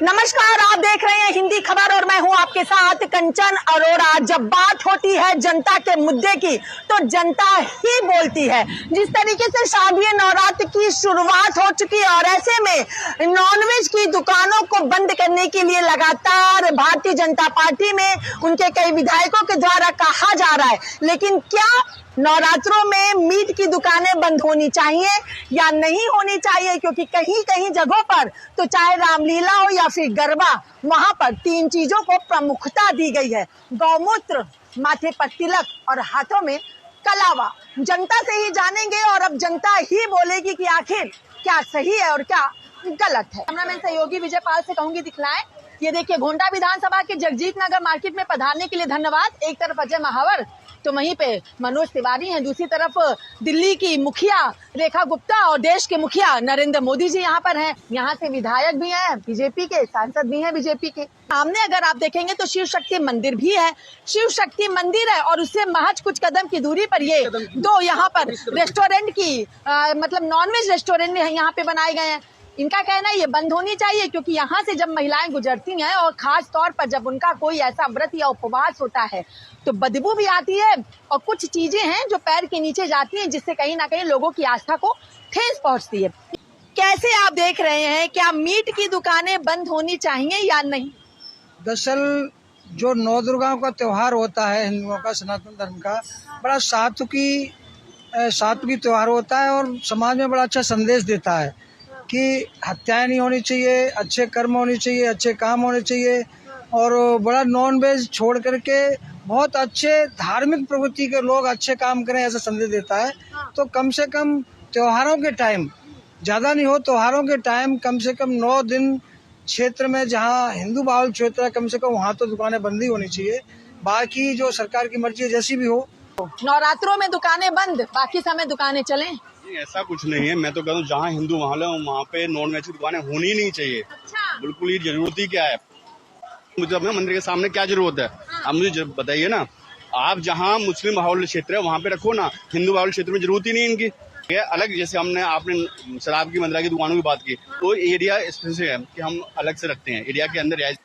नमस्कार, आप देख रहे हैं हिंदी खबर और मैं हूं आपके साथ कंचन अरोड़ा। जब बात होती है जनता के मुद्दे की तो जनता ही बोलती है। जिस तरीके से शारदीय नवरात्र की शुरुआत हो चुकी है और ऐसे में नॉनवेज की दुकानों को बंद करने के लिए लगातार भारतीय जनता पार्टी में उनके कई विधायकों के द्वारा कहा जा रहा है, लेकिन क्या नवरात्रों में मीट की दुकानें बंद होनी चाहिए या नहीं होनी चाहिए? क्योंकि कहीं कहीं जगहों पर तो चाहे रामलीला हो या फिर गरबा, वहां पर तीन चीजों को प्रमुखता दी गई है: गौमूत्र, माथे पर तिलक और हाथों में कलावा। जनता से ही जानेंगे और अब जनता ही बोलेगी कि आखिर क्या सही है और क्या गलत है। कैमरामैन सहयोगी विजय पाल से कहूंगी दिखलाएं। ये देखिए, गोंडा विधानसभा के जगजीत नगर मार्केट में पधारने के लिए धन्यवाद। एक तरफ अजय महावर तो वहीं पे मनोज तिवारी हैं, दूसरी तरफ दिल्ली की मुखिया रेखा गुप्ता और देश के मुखिया नरेंद्र मोदी जी यहाँ पर हैं। यहाँ से विधायक भी हैं बीजेपी के, सांसद भी हैं बीजेपी के। सामने अगर आप देखेंगे तो शिव शक्ति मंदिर भी है। शिव शक्ति मंदिर है और उससे महज कुछ कदम की दूरी पर ये दो यहाँ पर रेस्टोरेंट की मतलब नॉनवेज रेस्टोरेंट यहाँ पे बनाए गए हैं। इनका कहना है ये बंद होनी चाहिए क्योंकि यहाँ से जब महिलाएं गुजरती हैं और खास तौर पर जब उनका कोई ऐसा व्रत या उपवास होता है तो बदबू भी आती है और कुछ चीजें हैं जो पैर के नीचे जाती हैं, जिससे कहीं ना कहीं लोगों की आस्था को ठेस पहुंचती है। कैसे आप देख रहे हैं, क्या मीट की दुकानें बंद होनी चाहिए या नहीं? दरअसल जो नौ दुर्गाओं का त्योहार होता है हिंदुओं का, सनातन धर्म का, बड़ा सात्विकी त्योहार होता है और समाज में बड़ा अच्छा संदेश देता है कि हत्याएं नहीं होनी चाहिए, अच्छे कर्म होने चाहिए, अच्छे काम होने चाहिए और बड़ा नॉन वेज छोड़ करके बहुत अच्छे धार्मिक प्रवृत्ति के लोग अच्छे काम करें, ऐसा संदेश देता है। तो कम से कम त्योहारों के टाइम, ज़्यादा नहीं हो, त्योहारों के टाइम कम से कम 9 दिन क्षेत्र में जहाँ हिंदू बाहुल क्षेत्र है कम से कम वहाँ तो दुकानें बंद ही होनी चाहिए। बाकी जो सरकार की मर्जी है जैसी भी हो। नवरात्रों में दुकानें बंद, बाकी समय दुकानें चलें? ऐसा कुछ नहीं है। मैं तो कहता हूँ जहाँ हिंदू वहाँ पे नॉन वेज की दुकानें होनी नहीं चाहिए। अच्छा। बिल्कुल, ये जरूरत ही क्या है? मुझे अपने मंदिर के सामने क्या जरूरत है? आप मुझे बताइए ना। आप जहाँ मुस्लिम बाहुल्य क्षेत्र है वहाँ पे रखो ना, हिंदू बाहुल्य क्षेत्र में जरूरत ही नहीं इनकी। ये अलग, जैसे आपने शराब की मंदिरा की दुकानों की बात की, तो एरिया स्पेसिफिक है कि हम अलग से रखते हैं। एरिया के अंदर एक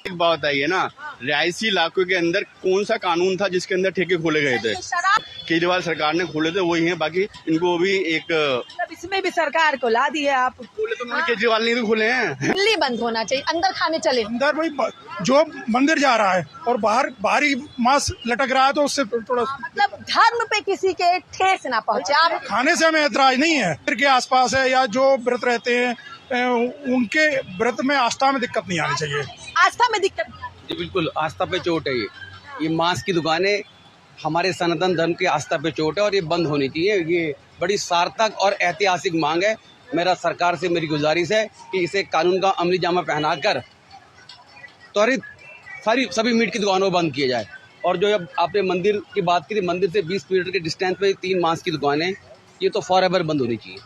बात बताइए ना, रिहायशी इलाकों के अंदर कौन सा कानून था जिसके अंदर ठेके खोले गए थे? केजरीवाल सरकार ने खोले थे, वही है। बाकी इनको भी एक इसमें भी सरकार को ला दिए आप। खोले तो केजरीवाल ने भी खोले हैं। दिल्ली बंद होना चाहिए, अंदर खाने चले। अंदर भाई जो मंदिर जा रहा है और बाहरी मांस लटक रहा है तो उससे थोड़ा मतलब धर्म पे किसी के ठेस ना पहुंचे। आप खाने से हमें ऐतराज नहीं है। मंदिर के आसपास है या जो व्रत रहते हैं उनके व्रत में आस्था में दिक्कत नहीं आनी चाहिए। आस्था में दिक्कत? जी बिल्कुल, आस्था पे चोट है। ये मांस की दुकानें हमारे सनातन धर्म की आस्था पे चोट है और ये बंद होनी चाहिए। ये बड़ी सार्थक और ऐतिहासिक मांग है। मेरा सरकार से मेरी गुजारिश है कि इसे कानून का अमली जामा पहनाकर त्वरित सभी मीट की दुकानों बंद किए जाए। और जो अब आपने मंदिर की बात की, मंदिर से 20 मीटर के डिस्टेंस पे 3 मांस की दुकानें, ये तो फॉरएवर बंद होनी चाहिए।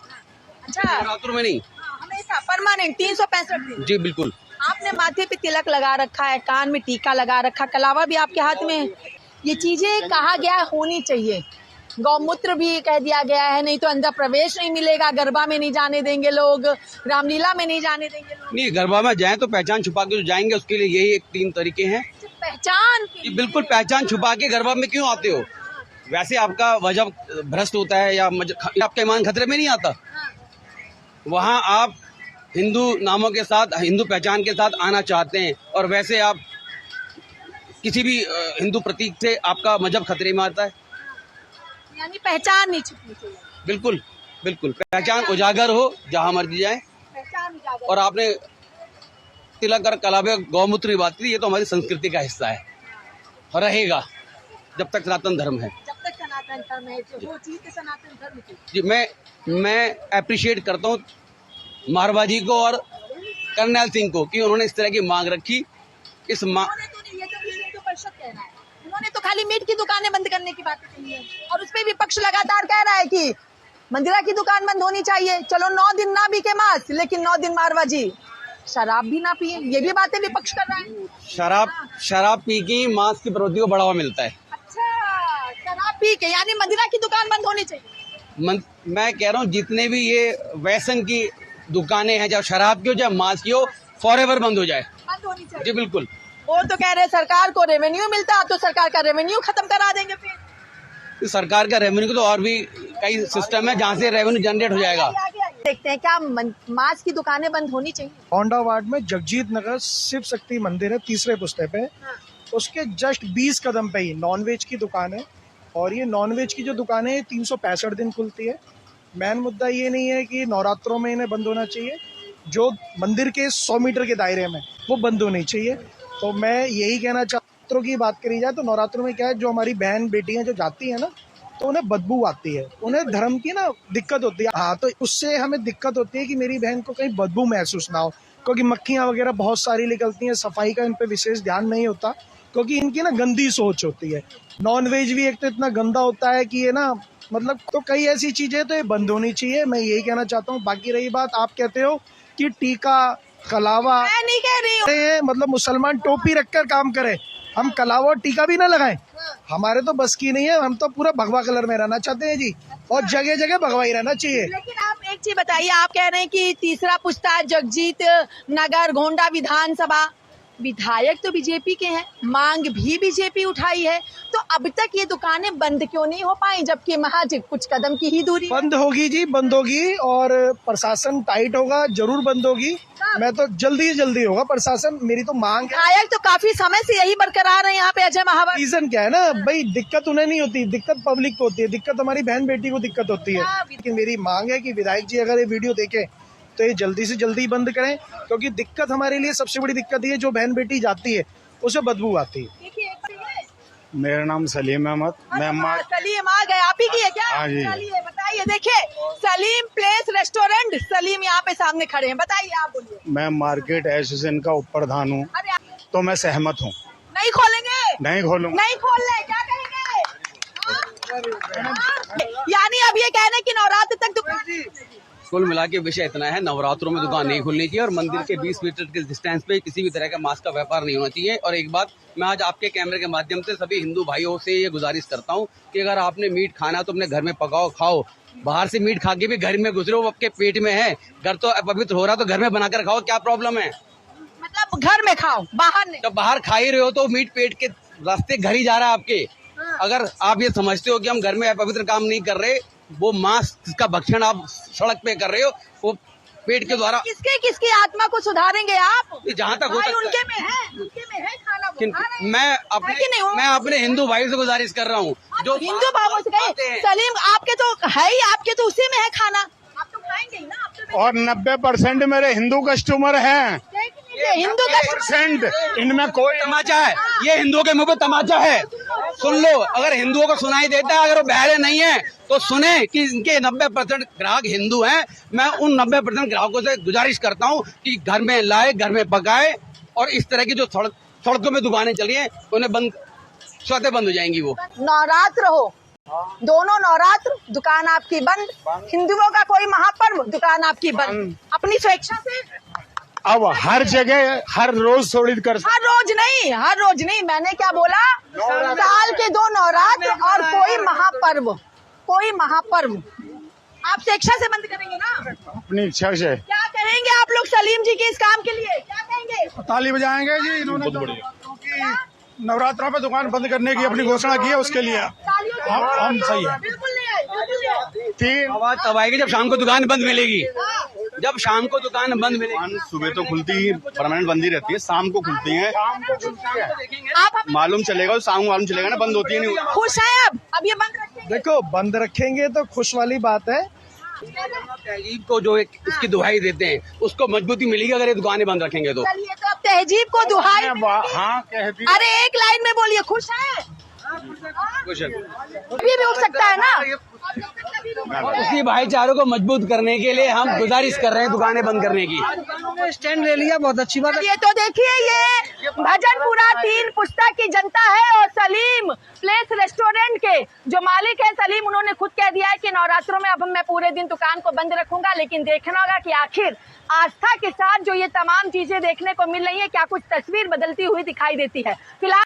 अच्छा, नवरात्रों में नहीं, हमेशा परमानेंट 365 दिन। जी बिल्कुल। आपने माथे पे तिलक लगा रखा है, कान में टीका लगा रखा, कलावा भी आपके हाथ में है। ये चीजें कहा गया होनी चाहिए। गौमूत्र भी कह दिया गया है, नहीं तो अंदर प्रवेश नहीं मिलेगा। गरबा में नहीं जाने देंगे लोग, रामलीला में नहीं जाने देंगे लोग। नहीं, गरबा में जाए तो पहचान छुपा के जो जाएंगे उसके लिए यही 3 तरीके हैं। पहचान जी बिल्कुल, पहचान छुपा के गरबा में क्यों आते हो? वैसे आपका वजह भ्रष्ट होता है या आपका ईमान खतरे में नहीं आता। वहाँ आप हिंदू नामों के साथ, हिंदू पहचान के साथ आना चाहते हैं और वैसे आप किसी भी हिंदू प्रतीक से आपका मजहब खतरे में आता है। यानी पहचान नहीं छुपनी चाहिए। बिल्कुल बिल्कुल, पहचान उजागर हो जहाँ मर्जी जाए। पहचान उजागर। और आपने तिलक और कलावे गौमूत्र की बात की, ये तो हमारी संस्कृति का हिस्सा है और रहेगा जब तक सनातन धर्म है। जब तक सनातन धर्म है, वो चीज सनातन धर्म की। जी, मैं अप्रिशिएट करता हूँ मारवा जी को और करनैल सिंह को कि उन्होंने इस तरह की मांग रखी। इस उन्होंने तो खाली मीट की दुकानें बंद करने की बात कही है और उस पे विपक्ष लगातार कह रहा है कि मंदिरा की दुकान बंद होनी चाहिए। चलो 9 दिन ना बिके मांस, लेकिन 9 दिन मारवा जी शराब भी ना पिए, ये भी बातें विपक्ष कर रहा है। शराब पी के मांस की प्रवृत्ति को बढ़ावा मिलता है। अच्छा, शराब पी के, यानी मंदिरा की दुकान बंद होनी चाहिए। मैं कह रहा हूँ जितने भी ये वैसन की दुकानें हैं, चाहे शराब की हो चाहे मांस की हो, फॉरएवर बंद हो जाए। बंद होनी चाहिए। जी बिल्कुल। वो तो कह रहे हैं सरकार को रेवेन्यू मिलता, तो सरकार का रेवेन्यू खत्म करा देंगे फिर। सरकार का रेवेन्यू तो और भी कई सिस्टम है जहाँ से रेवेन्यू जनरेट हो जाएगा। देखते हैं क्या मांस की दुकानें बंद होनी चाहिए। होंडा वार्ड में जगजीत नगर शिव शक्ति मंदिर है, तीसरे पुस्ते पे। उसके जस्ट 20 कदम पे ही नॉनवेज की दुकान है, और ये नॉनवेज की जो दुकान है 365 दिन खुलती है। मेन मुद्दा ये नहीं है कि नवरात्रों में इन्हें बंद होना चाहिए, जो मंदिर के 100 मीटर के दायरे में वो बंद होनी चाहिए। तो मैं यही कहना नवरात्रों की बात करी जाए तो नवरात्रों में क्या है, जो हमारी बहन बेटियां जो जाती है ना, तो उन्हें बदबू आती है, उन्हें धर्म की ना दिक्कत होती है। हाँ, तो उससे हमें दिक्कत होती है कि मेरी बहन को कहीं बदबू महसूस ना हो, क्योंकि मक्खियां वगैरह बहुत सारी निकलती हैं। सफाई का इन पे विशेष ध्यान नहीं होता, क्योंकि इनकी ना गंदी सोच होती है। नॉन वेज भी एक तो इतना गंदा होता है कि ये ना मतलब, तो कई ऐसी चीजें तो ये बंद होनी चाहिए। मैं यही कहना चाहता हूँ। बाकी रही बात, आप कहते हो कि टीका कलावा, मैं नहीं कह रही हूँ। मतलब मुसलमान टोपी रखकर काम करे, हम कलावा और टीका भी ना लगाएं, हमारे तो बस की नहीं है। हम तो पूरा भगवा कलर में रहना चाहते हैं जी, और जगह जगह भगवा ही रहना चाहिए। लेकिन आप एक चीज बताइए, आप कह रहे हैं कि तीसरा पुस्ता जगजीत नगर गोंडा विधानसभा, विधायक तो बीजेपी के हैं, मांग भी बीजेपी उठाई है, तो अब तक ये दुकानें बंद क्यों नहीं हो पाई, जबकि महज कुछ कदम की ही दूरी। बंद होगी जी, बंद होगी, और प्रशासन टाइट होगा, जरूर बंद होगी। मैं तो जल्दी होगा प्रशासन, मेरी तो मांग है। विधायक तो काफी समय से यही बरकरार है यहाँ पे, अजय महावर। रीजन क्या है ना भाई, दिक्कत उन्हें नहीं होती, दिक्कत पब्लिक को होती है, दिक्कत हमारी बहन बेटी को दिक्कत होती है। लेकिन मेरी मांग है कि विधायक जी अगर ये वीडियो देखें तो ये जल्दी से जल्दी बंद करें, क्योंकि दिक्कत हमारे लिए सबसे बड़ी दिक्कत ये, जो बहन बेटी जाती है उसे बदबू आती है। मेरा नाम सलीम अहमद, मैं सलीम आ गए, आप ही की है क्या? हाँ जी। चलिए बताइए। देखिए, सलीम प्लेस रेस्टोरेंट, सलीम यहाँ पे सामने खड़े हैं, बताइए, आप बोलिए। मैं मार्केट एसोसिएशन का उपप्रधान हूँ, अरे तो मैं सहमत हूँ। नहीं खोलेंगे? नहीं खोलूंगा। नहीं खोल रहे, क्या कहेंगे? यानी अब ये कहने की नवरात्र तक दुकान। कुल मिला के विषय इतना है, नवरात्रों में दुकान नहीं खुलनी चाहिए और मंदिर के 20 मीटर के डिस्टेंस पे किसी भी तरह का मांस का व्यापार नहीं होना चाहिए। और एक बात मैं आज आपके कैमरे के माध्यम से सभी हिंदू भाइयों से ये गुजारिश करता हूँ कि अगर आपने मीट खाना तो अपने घर में पकाओ, खाओ। बाहर से मीट खा के भी घर में गुजरो, आपके पेट में है, घर तो पवित्र हो रहा तो घर में बनाकर खाओ, क्या प्रॉब्लम है? मतलब घर में खाओ, बाहर नहीं। जब बाहर खा ही रहे हो तो मीट पेट के रास्ते घर ही जा रहा है आपके। अगर आप ये समझते हो कि हम घर में अपवित्र काम नहीं कर रहे, वो मांस का भक्षण आप सड़क पे कर रहे हो, वो पेट के द्वारा किसकी आत्मा को सुधारेंगे आप? जहाँ तक हो सकता उनके में है खाना, वो खा रहे हैं। मैं अपने हिंदू भाइयों से गुजारिश कर रहा हूँ, जो हिंदू भाइयों से कहे, सलीम आपके तो है ही, आपके तो उसी में है खाना, आप तो खाएंगे ही ना। आप तो और 90% मेरे हिंदू कस्टमर हैं। हिंदू का परसेंट इनमें कोई तमाचा है, ये हिंदुओं के मुंह पे तमाचा है। सुन लो, अगर हिंदुओं को सुनाई देता है, अगर वो बहरे नहीं है तो सुने कि इनके 90% ग्राहक हिंदू हैं। मैं उन 90% ग्राहकों से गुजारिश करता हूँ कि घर में लाए, घर में पकाए, और इस तरह की जो सड़कों में दुकानें चली हैं उन्हें बंद, स्वतः बंद हो जाएंगी। वो नवरात्र हो, दोनों नवरात्र, दुकान आपकी बंद। हिंदुओं का कोई महापर्व, दुकान आपकी बंद, अपनी स्वेच्छा से। अब हर जगह हर रोज थोड़ी कर, हर रोज नहीं, मैंने क्या बोला, साल के 2 नवरात्र और कोई महापर्व आप स्वेच्छा से बंद करेंगे ना? अपनी इच्छा से। क्या कहेंगे आप लोग सलीम जी के इस काम के लिए, क्या कहेंगे? ताली बजाएंगे जी, इन्होंने क्योंकि नवरात्रों पे दुकान बंद करने की अपनी घोषणा की है, उसके लिए हम सही है। बिल्कुल नहीं आए। 3 आवाज तब आएगी जब शाम को दुकान बंद मिलेगी, जब शाम को दुकान बंद मिलेगी। सुबह तो खुलती ही परमानेंट बंद ही रहती है, शाम को खुलती है। आप मालूम चलेगा, शाम को मालूम चलेगा ना, बंद होती है नहीं। खुश हैं अब ये बंद रखेंगे? देखो, बंद रखेंगे तो खुश वाली बात है। तहजीब को जो इसकी दुहाई देते हैं उसको मजबूती मिलेगी अगर ये दुकानें बंद रखेंगे तो। चलिए, तो अब तहजीब को दुहाई, हाँ कहती, अरे एक लाइन में बोलिए, खुश है? अभी भी उठ सकता है ना? उसी भाईचारों को मजबूत करने के लिए हम गुजारिश कर रहे हैं दुकानें बंद करने की। स्टैंड ले लिया, बहुत अच्छी बात है। ये तो देखिए, ये भजनपुरा 3 पुस्ता की जनता है, और सलीम प्लेस रेस्टोरेंट के जो मालिक है सलीम, उन्होंने खुद कह दिया है कि नवरात्रों में अब मैं पूरे दिन दुकान को बंद रखूंगा। लेकिन देखना होगा कि आखिर आस्था के साथ जो ये तमाम चीजें देखने को मिल रही है, क्या कुछ तस्वीर बदलती हुई दिखाई देती है। फिलहाल